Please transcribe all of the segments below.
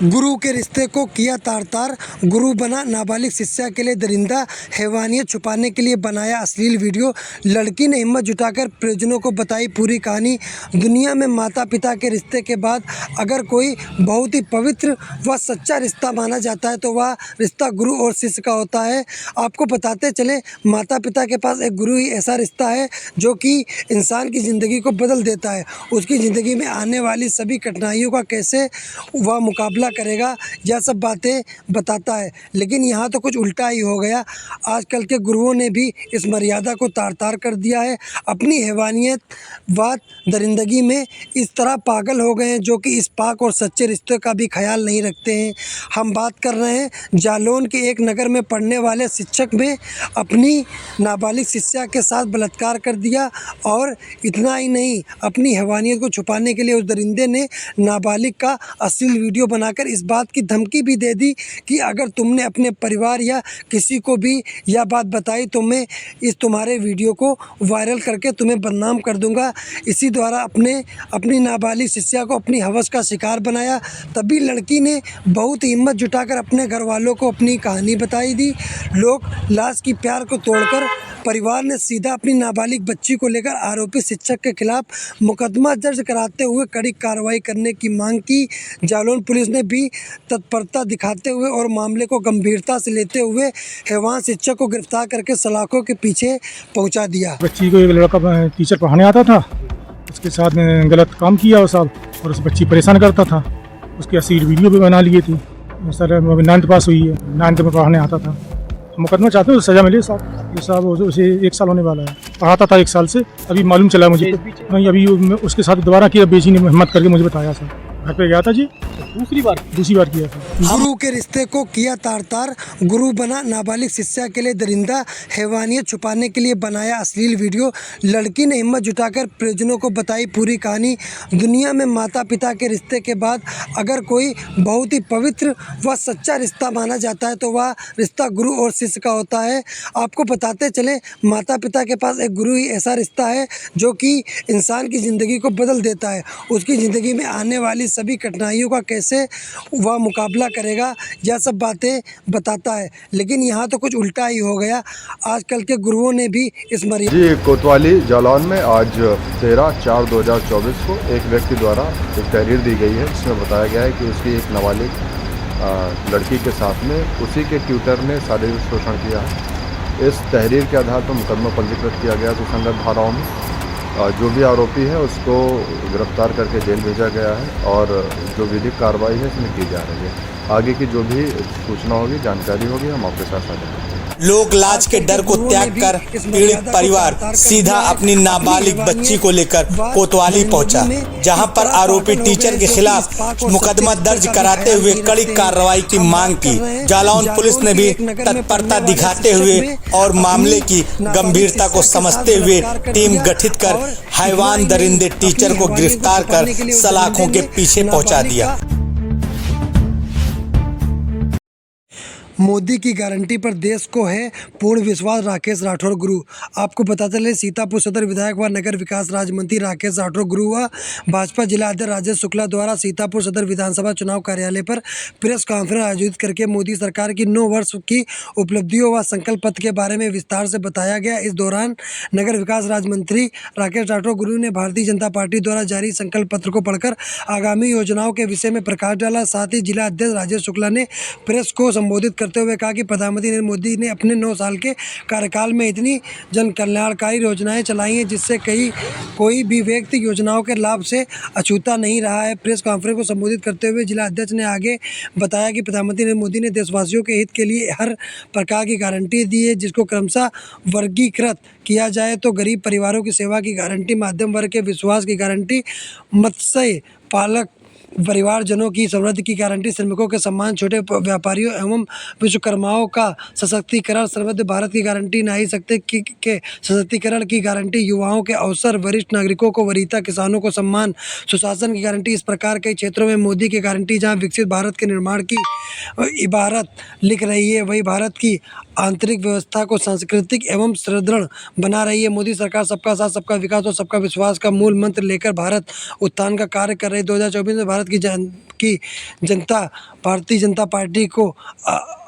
गुरु के रिश्ते को किया तार-तार, गुरु बना नाबालिग शिष्या के लिए दरिंदा, हैवानियत छुपाने के लिए बनाया अश्लील वीडियो। लड़की ने हिम्मत जुटाकर परिजनों को बताई पूरी कहानी। दुनिया में माता पिता के रिश्ते के बाद अगर कोई बहुत ही पवित्र व सच्चा रिश्ता माना जाता है तो वह रिश्ता गुरु और शिष्य का होता है। आपको बताते चले, माता पिता के पास एक गुरु ही ऐसा रिश्ता है जो कि इंसान की ज़िंदगी को बदल देता है। उसकी ज़िंदगी में आने वाली सभी कठिनाइयों का कैसे वह मुकाबला करेगा, यह सब बातें बताता है। लेकिन यहाँ तो कुछ उल्टा ही हो गया। आजकल के गुरुओं ने भी इस मर्यादा को तार-तार कर दिया है। अपनी हैवानियत व दरिंदगी में इस तरह पागल हो गए हैं जो कि इस पाक और सच्चे रिश्ते का भी ख्याल नहीं रखते हैं। हम बात कर रहे हैं जालौन के एक नगर में पढ़ने वाले शिक्षक ने अपनी नाबालिग शिष्या के साथ बलात्कार कर दिया। और इतना ही नहीं, अपनी हैवानियत को छुपाने के लिए उस दरिंदे ने नाबालिग का अश्लील वीडियो बनाकर इस बात की धमकी भी दे दी कि अगर तुमने अपने परिवार या किसी को भी यह बात बताई तो मैं इस तुम्हारे वीडियो को वायरल करके तुम्हें बदनाम कर दूंगा। इसी द्वारा अपनी नाबालिग शिष्या को अपनी हवस का शिकार बनाया। तभी लड़की ने बहुत हिम्मत जुटाकर अपने घर वालों को अपनी कहानी बताई दी। लोग लाश की प्यार को तोड़कर परिवार ने सीधा अपनी नाबालिग बच्ची को लेकर आरोपी शिक्षक के खिलाफ मुकदमा दर्ज कराते हुए कड़ी कार्रवाई करने की मांग की। जालौन पुलिस ने भी तत्परता दिखाते हुए और मामले को गंभीरता से लेते हुए हैवान शिक्षक को गिरफ्तार करके सलाखों के पीछे पहुंचा दिया। बच्ची को एक लड़का टीचर पढ़ाने आता था, उसके साथ में गलत काम किया उस साल और उस बच्ची परेशान करता था। उसकी अश्लील वीडियो भी बना लिए थी। सर 9th पास हुई है, 9th में पढ़ाने आता था। मुकदमा चाहते हैं सजा मिले साहब उसे 1 साल होने वाला है। पढ़ाता था 1 साल से, अभी मालूम चला मुझे नहीं, अभी उसके साथ दोबारा किया। बेची ने हिम्मत करके मुझे बताया सर, घर पे गया था जी, दूसरी बार किया था। गुरु के रिश्ते को किया तार-तार, गुरु बना नाबालिग शिष्या के लिए दरिंदा, हैवानियत छुपाने के लिए बनाया अश्लील वीडियो। लड़की ने हिम्मत जुटाकर परिजनों को बताई पूरी कहानी। दुनिया में माता पिता के रिश्ते के बाद अगर कोई बहुत ही पवित्र व सच्चा रिश्ता माना जाता है तो वह रिश्ता गुरु और शिष्य का होता है। आपको बताते चले, माता पिता के पास एक गुरु ही ऐसा रिश्ता है जो कि इंसान की ज़िंदगी को बदल देता है। उसकी ज़िंदगी में आने वाली सभी कठिनाइयों का कैसे वह मुकाबला करेगा, यह सब बातें बताता है। लेकिन यहाँ तो कुछ उल्टा ही हो गया। आजकल के गुरुओं ने भी इस मर्यादा जी कोतवाली जालौन में आज 13/4/2024 को एक व्यक्ति द्वारा एक तहरीर दी गई है जिसमें बताया गया है कि उसकी एक नाबालिग लड़की के साथ में उसी के ट्यूटर ने शारीरिक शोषण किया है। इस तहरीर के आधार पर मुकदमा पंजीकृत किया गया सुसंगत धाराओं में। जो भी आरोपी है उसको गिरफ्तार करके जेल भेजा गया है और जो विधिक कार्रवाई है इसमें की जा रही है। आगे की जो भी सूचना होगी, जानकारी होगी, हम आपके साथ साझा करेंगे। लोक लाज के डर को त्याग कर पीड़ित परिवार सीधा अपनी नाबालिग बच्ची को लेकर कोतवाली पहुंचा, जहां पर आरोपी टीचर के खिलाफ मुकदमा दर्ज कराते हुए कड़ी कार्रवाई की मांग की। जालौन पुलिस ने भी तत्परता दिखाते हुए और मामले की गंभीरता को समझते हुए टीम गठित कर हैवान दरिंदे टीचर को गिरफ्तार कर सलाखों के पीछे पहुंचा दिया। मोदी की गारंटी पर देश को है पूर्ण विश्वास, राकेश राठौर गुरु। आपको पता चले, सीतापुर सदर विधायक व नगर विकास राज्य मंत्री राकेश राठौर गुरु व भाजपा जिला अध्यक्ष राजेश शुक्ला द्वारा सीतापुर सदर विधानसभा चुनाव कार्यालय पर प्रेस कॉन्फ्रेंस आयोजित करके मोदी सरकार की 9 वर्ष की उपलब्धियों व संकल्प पत्र के बारे में विस्तार से बताया गया। इस दौरान नगर विकास राज्य मंत्री राकेश राठौर गुरु ने भारतीय जनता पार्टी द्वारा जारी संकल्प पत्र को पढ़कर आगामी योजनाओं के विषय में प्रकाश डाला। साथ ही जिला अध्यक्ष राजेश शुक्ला ने प्रेस को संबोधित करते हुए कहा कि प्रधानमंत्री नरेंद्र मोदी ने अपने 9 साल के कार्यकाल में इतनी जन कल्याणकारी योजनाएं चलाई हैं जिससे कोई भी व्यक्ति योजनाओं के लाभ से अछूता नहीं रहा है। प्रेस कॉन्फ्रेंस को संबोधित करते हुए जिला अध्यक्ष ने आगे बताया कि प्रधानमंत्री नरेंद्र मोदी ने देशवासियों के हित के लिए हर प्रकार की गारंटी दी है, जिसको क्रमशः वर्गीकृत किया जाए तो गरीब परिवारों की सेवा की गारंटी, मध्यम वर्ग के विश्वास की गारंटी, मत्स्य पालक परिवारजनों की समृद्धि की गारंटी, श्रमिकों के सम्मान, छोटे व्यापारियों एवं विश्वकर्माओं का सशक्तिकरण, समृद्ध भारत की गारंटी, नारी शक्ति के सशक्तिकरण की गारंटी, युवाओं के अवसर, वरिष्ठ नागरिकों को वरीयता, किसानों को सम्मान, सुशासन की गारंटी। इस प्रकार कई क्षेत्रों में मोदी की गारंटी जहां विकसित भारत के निर्माण की इबारत लिख रही है, वही भारत की आंतरिक व्यवस्था को सांस्कृतिक एवं सुदृढ़ बना रही है। मोदी सरकार सबका साथ, सबका विकास और सबका विश्वास का मूल मंत्र लेकर भारत उत्थान का कार्य कर रही है। 2024 में भारत भारत की जनता भारतीय जनता पार्टी को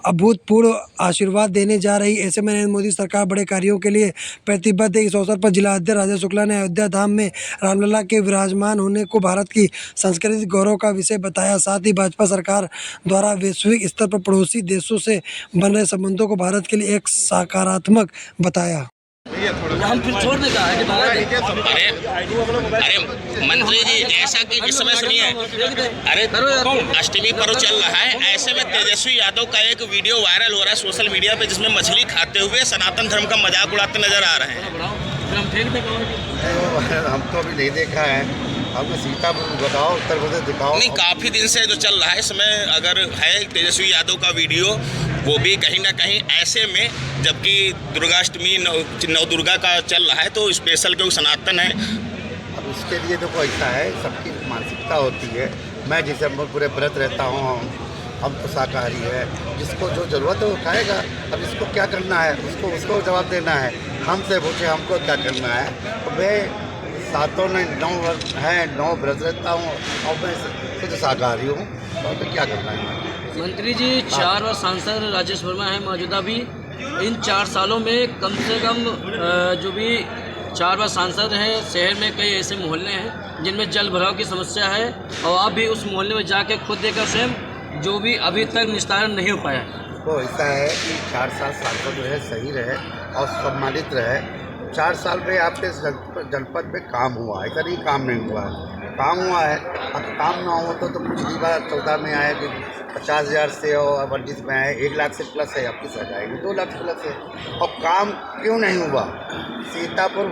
अभूतपूर्व आशीर्वाद देने जा रही। ऐसे में नरेंद्र मोदी सरकार बड़े कार्यों के लिए प्रतिबद्ध है। इस अवसर पर जिला अध्यक्ष राजेश शुक्ला ने अयोध्या धाम में रामलला के विराजमान होने को भारत की सांस्कृतिक गौरव का विषय बताया। साथ ही भाजपा सरकार द्वारा वैश्विक स्तर पर पड़ोसी देशों से बन रहे संबंधों को भारत के लिए एक सकारात्मक बताया। हम फिर छोड़ने का है कि अरे मंत्री जी, ऐसा कि इस समय सुनिए, अरे अष्टमी पर्व चल रहा है, ऐसे में तेजस्वी यादव का एक वीडियो वायरल हो रहा है सोशल मीडिया पे, जिसमें मछली खाते हुए सनातन धर्म का मजाक उड़ाते नजर आ रहे हैं। हम तो अभी नहीं देखा है, आपको सीतापुर बताओ, उत्तर प्रदेश दिखाओ। नहीं, काफी दिन से जो चल रहा है, इसमें अगर है तेजस्वी यादव का वीडियो, वो भी कहीं ना कहीं ऐसे में, जबकि दुर्गाष्टमी नव दुर्गा का चल रहा है, तो स्पेशल क्योंकि सनातन है। अब उसके लिए तो कोई ऐसा है, सबकी मानसिकता होती है। मैं जैसे पूरे व्रत रहता हूँ, हम तो शाकाहारी है, जिसको जो ज़रूरत है वो खाएगा। अब इसको क्या करना है, उसको जवाब देना है। हमसे पूछे हमको क्या करना है, तो मैं सातों ने 9 व्रत रहता हूँ और मैं खुद शाकाहारी हूँ, तो क्या करना है। मंत्री जी 4 बार सांसद राजेश वर्मा है मौजूदा भी। इन 4 सालों में कम से कम जो भी 4 बार सांसद हैं, शहर में कई ऐसे मोहल्ले हैं जिनमें जल भराव की समस्या है, और आप भी उस मोहल्ले में जाके खुद देखकर स्वयं, जो भी अभी तक निस्तारण नहीं हो पाया। वो ऐसा है कि 4 साल सांसद रहे, सही रहे और सम्मानित रहे। 4 साल में आपके जनपद में काम हुआ, ऐसा नहीं काम नहीं हुआ है, काम हुआ है। अब काम ना हो तो पिछली बार 14 में आए कि 50,000 से और 25 में आए 1 लाख से प्लस है, आपकी सरकार आएगी 2 लाख प्लस है। और काम क्यों नहीं हुआ, सीतापुर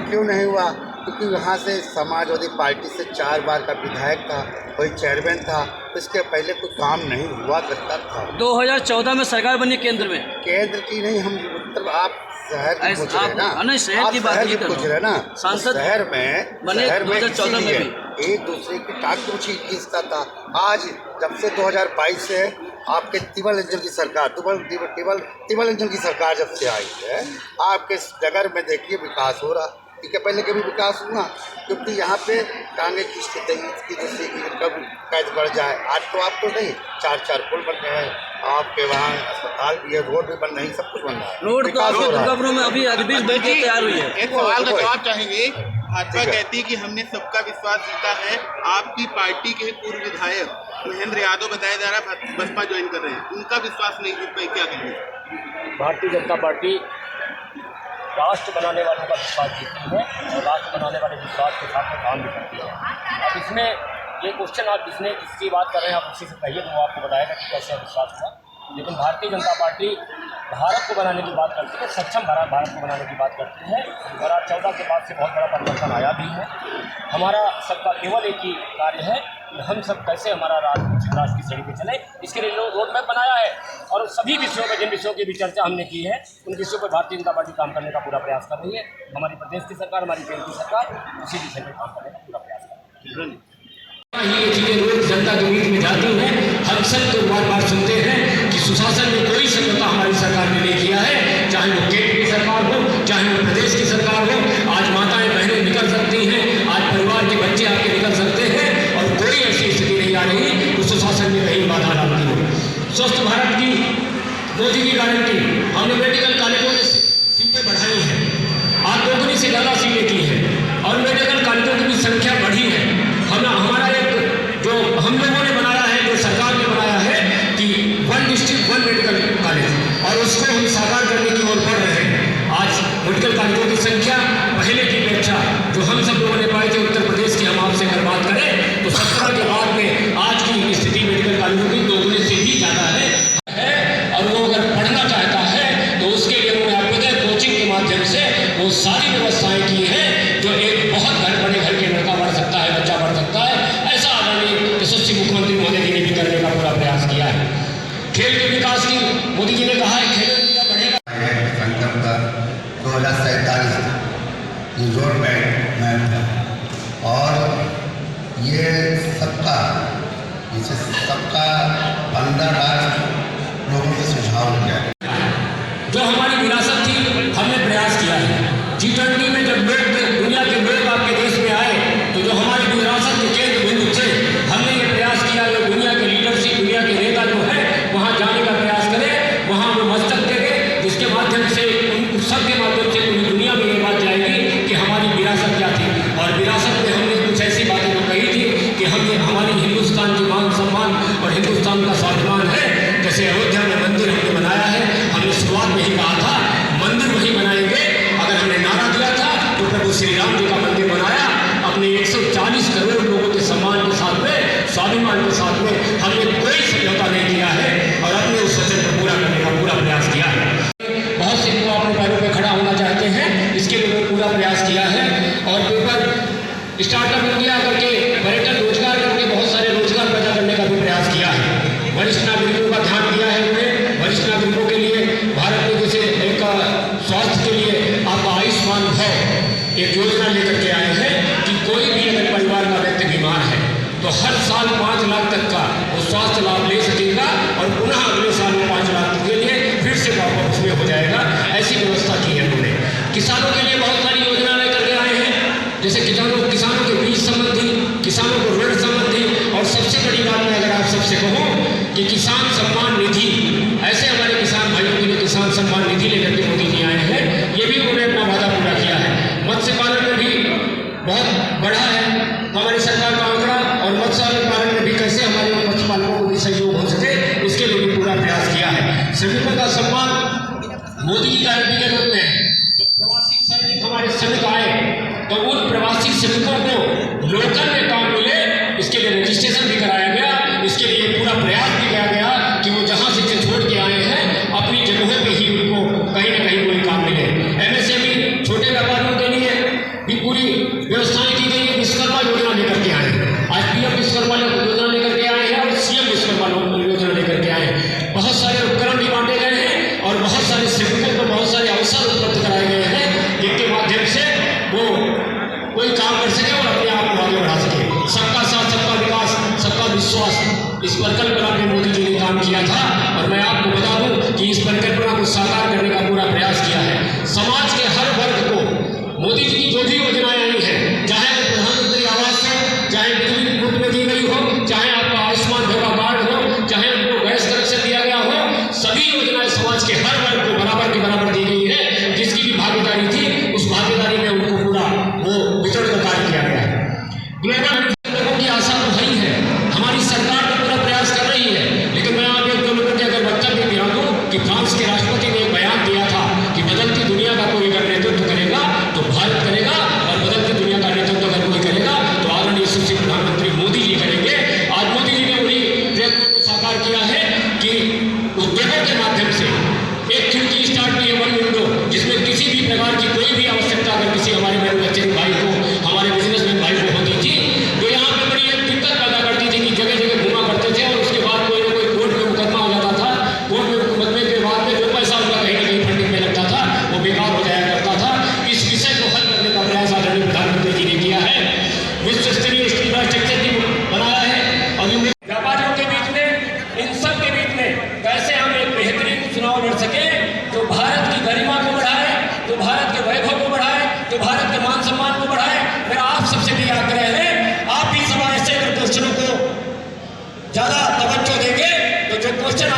क्यों नहीं हुआ, क्योंकि वहाँ से समाजवादी पार्टी से 4 बार का विधायक था, कोई चेयरमैन था, इसके पहले कोई काम नहीं हुआ करता था। 2014 में सरकार बनी केंद्र में, केंद्र की नहीं, हम उत्तर आप शहर की पूछ रहे हैं ना, नहीं शहर की बात नहीं कर पूछ रहे हैं ना। सांसद शहर में 2014 में भी एक दूसरे की टाक पूछी खींचता था। आज जब से 2022 से आपके टिबल इंजन की सरकार, टिबल इंजन की सरकार जब से आई है, आपके नगर में देखिए विकास हो रहा। ठीक है, पहले कभी विकास हुआ, क्योंकि यहाँ पे टांगे खींचते थे कि जैसे कि कब कैद बढ़ जाए। आज तो आपको नहीं, 4 पुल बन गए हैं, आपके वहाँ अस्पताल भी है, रोड भी बन रही, सब कुछ बन रहा है, रोड दुर्गापुर में अभी तैयार हुई है। एक सवाल का जवाब चाहेंगे। भाजपा कहती है कि हमने सबका विश्वास जीता है। आपकी पार्टी के पूर्व विधायक महेंद्र यादव बताया जा रहा है बसपा ज्वाइन कर रहे हैं, उनका विश्वास नहीं जीत पाई, क्या कहेंगे। भारतीय जनता पार्टी राष्ट्र बनाने वालों का विश्वास जीतती है और राष्ट्र बनाने वाले विश्वास के साथ में काम भी करती है। अब इसमें ये क्वेश्चन आप जिसकी बात कर रहे हैं, आप उसी से कहिए तो वो आपको बताएगा कि कैसे विश्वास हुआ। लेकिन भारतीय जनता पार्टी भारत को बनाने की बात करती है, सक्षम भारत को बनाने की बात करती है। 2014 के बाद से बहुत बड़ा परिवर्तन आया भी है। हमारा सबका केवल एक ही कार्य है कि हम सब कैसे हमारा राष्ट्र की सीढ़ी पे चले, इसके लिए रोड मैप बनाया है। और सभी विषयों पर, जिन विषयों की भी चर्चा हमने की है, उन विषयों पर भारतीय जनता पार्टी काम करने का पूरा प्रयास कर रही है। हमारी प्रदेश की सरकार, हमारी केंद्र की सरकार उसी विषय में काम करने का पूरा प्रयास कर रही है। ये चीज़ें लोग जनता के बीच में जाती हैं, हम सब तो बार सुनते हैं कि सुशासन में कोई समझौता हमारी सरकार ने नहीं किया है, चाहे वो केंद्र की सरकार हो, चाहे वो प्रदेश की सरकार हो। आज माताएं बहनें निकल सकती हैं, आज परिवार के बच्चे आपके निकल सकते हैं, और कोई ऐसी स्थिति नहीं आ रही तो सुशासन में कहीं बाधा डालती हो। स्वस्थ भारत की मोदी की गारंटी, हमने मेडिकल कॉलेजों में सीटें बढ़ाई हैं, आज 2 से ज़्यादा सीटें की हैं, और मेडिकल कॉलेजों की भी संख्या बढ़ी है। हमारा एक जो हम लोगों ने बनाया है, जो सरकार ने बनाया है कि 1 डिस्ट्रिक्ट 1 मेडिकल कॉलेज, और उसको हम साकार करने की ओर बढ़ रहे हैं। आज मेडिकल कॉलेजों की संख्या पहले की अपेक्षा जो हम सब लोगों ने पाई थी उत्तर प्रदेश की, हम आपसे अगर बात करें तो 17 के बाद में आज की स्थिति मेडिकल कॉलेजों की 2 से भी ज़्यादा है। और वो अगर पढ़ना चाहता है तो उसके लिए उन्होंने अभ्युदय कोचिंग के माध्यम से वो सारी व्यवस्थाएं की हैं, जो एक बहुत बड़े घर के लड़का बढ़ सकता है, बच्चा बढ़ सकता है। ऐसा आदरणीय यशस्वी मुख्यमंत्री मोदी जी ने भी करने का पूरा प्रयास किया है। खेल के विकास की मोदी जी ने कहा है, खेलो इंडिया बढ़ेगा। संकल्प का 2047 ये रोड मैप है, और ये सबका 15 लाख लोगों के सुझाव दिया है। जो हमारी विरासत थी, हमने प्रयास किया है। G20 में जब लोग, दुनिया के लोग आपके देश में आए, तो जो हमारी विरासत के केंद्र बिंदु थे, हमने ये तो हर साल 5 लाख तक का वो स्वास्थ्य लाभ ले सकेगा और पुनः अगले साल में 5 लाख के लिए फिर से वापस उसमें हो जाएगा। ऐसी व्यवस्था की है उन्होंने। किसानों के लिए बहुत सारी योजना लेकर के आए हैं, जैसे किसानों के बीज संबंधी, किसानों को ऋण संबंधी, और सबसे बड़ी बात मैं अगर आप सबसे कहूँ कि किसान सम्मान निधि, ऐसे हमारे किसान भाइयों के लिए किसान सम्मान निधि लेकर के मोदी जी आए हैं। ये भी उन्होंने अपना वादा पूरा किया है। मत्स्य पालन में भी बहुत बढ़ा है हमारी सरकार का आंकड़ा, और मत्स्य पालन में भी कैसे हमारे मत्स्य पालकों को भी सहयोग हो सके, इसके लिए भी पूरा प्रयास किया है। श्रमिकों का सम्मान मोदी की गारंटी के रूप में, जब प्रवासी श्रमिक हमारे श्रमिक आए तो उन प्रवासी श्रमिकों को लोकल में काम मिले, इसके लिए रजिस्ट्रेशन भी कराया गया। इसके लिए पूरा प्रयास भी किया गया कि वो जहाँ से छोड़ के आए हैं अपनी जगहों पे ही उनको कहीं ना कहीं कोई काम मिले। MSME छोटे व्यापारियों के लिए भी पूरी व्यवस्थाएं की गई है। विश्वकर्मा योजना लेकर के आए हैं, आज PM विश्वकर्मा योजना लेकर के आए हैं और CM विश्वकर्मा योजना लेकर के आए हैं। बहुत सारे उपकरण भी बांटे गए हैं और बहुत सारे श्रमिकों को बहुत सारे अवसर उपलब्ध कराए गए हैं, जिनके माध्यम से वो कोई काम कर सके और अपने आप को आगे बढ़ा सके। सबका साथ, सबका विकास, सबका विश्वास, इस परिकल्पना पे मोदी जी ने काम किया था। और मैं आपको बता दूं कि इस परिकल्पना को साकार करने का पूरा प्रयास किया है। समाज के हर वर्ग को मोदी जी की जो भी योजनाएं आई हैं, चाहे वो प्रधानमंत्री आवास हो, चाहे बिजली मुफ्त में दी गई हो, चाहे आपका आयुष्मान भारत कार्ड हो, चाहे उनको गैस कनेक्शन दिया गया हो, सभी योजनाएं समाज के हर वर्ग को बराबर के बराबर दी गई है। जिसकी भी भागीदारी थी, उस भागीदारी में उनको पूरा वो वितरण का कार्य किया गया है। ग्लोबल लोगों की आशा तो है ही है, हमारी सरकार तो पूरा प्रयास कर रही है। लेकिन मैं आप एक दो लोगों के अगर वक्तव्य दिला दूं कि फ्रांस के राष्ट्रपति ने एक बयान दिया था कि बदलती दुनिया का कोई अगर नेतृत्व करेगा तो भारत करेगा, और बदलती दुनिया का नेतृत्व अगर कोई करेगा तो आदरणीय सुशील प्रधानमंत्री मोदी जी करेंगे। आज मोदी जी ने उन्हीं प्रयत्नों को साकार किया है कि उद्योगों के माध्यम से एक खिड़की स्टार्ट की है, वन विंडो, जिसमें किसी भी प्रकार की कोई भी आवश्यकता अगर किसी हमारे मैन्युफैक्चरिंग भाई को, हमारे बिजनेसमैन भाई को होती थी तो यहाँ पे बड़ी एक दिक्कत पैदा करती थी कि जगह जगह घुमा करते थे और उसके बाद कोई ना कोई कोर्ट में मुकदमा हो जाता था। कोर्ट में मुकदमे के बाद में जो पैसा उनका कहीं ना कहीं फंडिंग में लगता था वो बेकार हो जाया करता था। इस विषय को हल करने का प्रयास आदरणीय प्रधानमंत्री जी ने किया है। विश्व स्तरीय इंफ्रास्ट्रक्चर भी बनाया है और व्यापारियों के बीच में, इन सब के बीच में कैसे हम एक बेहतरीन चुनाव लड़ सके जो भारत की गरिमा को बढ़ाए, जो भारत के वैभव को बढ़ाए, जो भारत के मान सम्मान को बढ़ाए। मेरा आप सबसे भी आग्रह है, आप भी समाज से क्वेश्चनों को ज्यादा तवज्जो देंगे तो जो क्वेश्चन